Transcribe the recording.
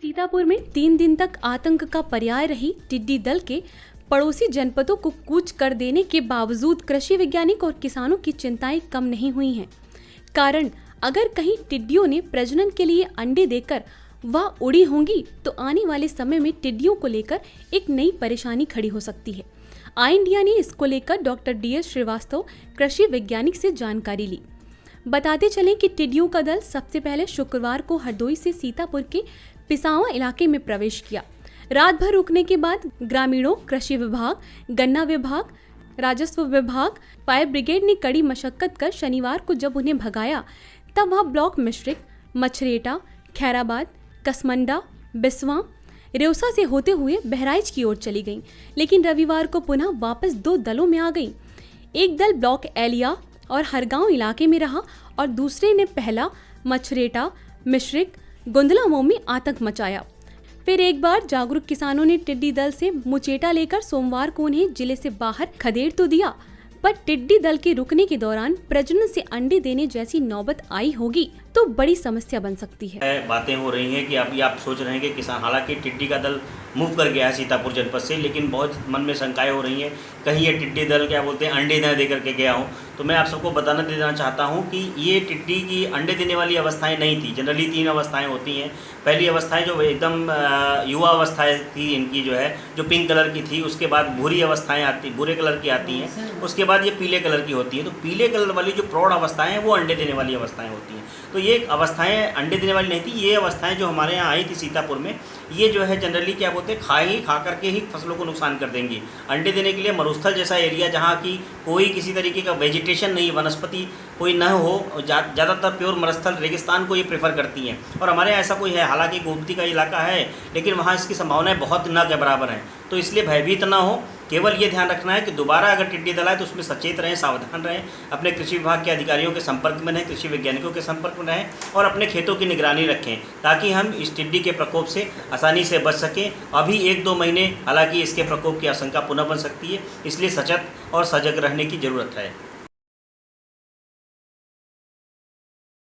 सीतापुर में 3 दिन तक आतंक का पर्याय रही टिड्डी दल के पड़ोसी जनपदों को कूच कर देने के बावजूद कृषि वैज्ञानिक और किसानों की चिंताएं कम नहीं हुई हैं। कारण अगर कहीं टिड्डियों ने प्रजनन के लिए अंडे देकर वह उड़ी होंगी तो आने वाले समय में टिड्डियों को लेकर एक नई परेशानी खड़ी हो सकती है। आई इंडिया ने इसको लेकर डॉक्टर DS श्रीवास्तव कृषि वैज्ञानिक से जानकारी ली। बताते चलें कि टिड्डियों का दल सबसे पहले शुक्रवार को हरदोई से सीतापुर के पिसावा इलाके में प्रवेश किया। रात भर रुकने के बाद ग्रामीणों, कृषि विभाग, गन्ना विभाग, राजस्व विभाग, फायर ब्रिगेड ने कड़ी मशक्कत कर शनिवार को जब उन्हें भगाया तब वह ब्लॉक मिश्रिक, मछरेटा, खैराबाद, कसमंडा, बिस्वा, रेउसा से होते हुए बहराइच की ओर चली गईं, लेकिन रविवार को पुनः वापस 2 दलों में आ गईं। एक दल ब्लॉक एलिया और हरगांव इलाके में रहा और दूसरे ने पहला मछरेटा, मिश्रिक, गुंदलामऊ में आतंक मचाया। फिर एक बार जागरूक किसानों ने टिड्डी दल से मुचेटा लेकर सोमवार को उन्हें जिले से बाहर खदेड़ तो दिया, पर टिड्डी दल के रुकने के दौरान प्रजनन से अंडे देने जैसी नौबत आई होगी तो बड़ी समस्या बन सकती है। बातें हो रही हैं कि अभी आप सोच रहे हैं कि किसान, हालांकि टिड्डी का दल मूव कर गया है सीतापुर जनपद से, लेकिन बहुत मन में शंकाएं हो रही हैं कहीं ये टिड्डी दल क्या बोलते हैं अंडे न दे करके गया हो। तो मैं आप सबको बताना देना चाहता हूं कि ये टिड्डी की अंडे देने वाली अवस्थाएं नहीं थी। जनरली 3 अवस्थाएं होती हैं। पहली अवस्थाएं जो एकदम युवा अवस्थाएं थी इनकी, जो है जो पिंक कलर की थी, उसके बाद भूरी अवस्थाएं आती, भूरे कलर की आती हैं, उसके बाद ये पीले कलर की होती है। तो पीले कलर वाली जो प्रौढ़ अवस्थाएं हैं वो अंडे देने वाली अवस्थाएं होती हैं। तो ये अवस्थाएं अंडे देने वाली नहीं थी। ये अवस्थाएं जो हमारे यहाँ आई थी सीतापुर में, ये जो है जनरली क्या बोलते हैं खा करके ही फसलों को नुकसान कर देंगी। अंडे देने के लिए मरुस्थल जैसा एरिया जहाँ की कोई किसी तरीके का वेजिटेशन नहीं, वनस्पति कोई न हो, ज़्यादातर प्योर मरुस्थल रेगिस्तान को ये प्रेफर करती हैं। और हमारे यहाँ ऐसा कोई है, हालांकि गोमती का इलाका है, लेकिन वहाँ इसकी संभावनाएं बहुत न के बराबर हैं। तो इसलिए भयभीत ना हो, केवल ये ध्यान रखना है कि दोबारा अगर टिड्डी दल आए तो उसमें सचेत रहें, सावधान रहें, अपने कृषि विभाग के अधिकारियों के संपर्क में रहें, कृषि वैज्ञानिकों के संपर्क में रहें और अपने खेतों की निगरानी रखें ताकि हम इस टिड्डी के प्रकोप से आसानी से बच सकें। अभी 1-2 महीने हालांकि इसके प्रकोप की आशंका पुनः बन सकती है, इसलिए सचेत और सजग रहने की ज़रूरत है।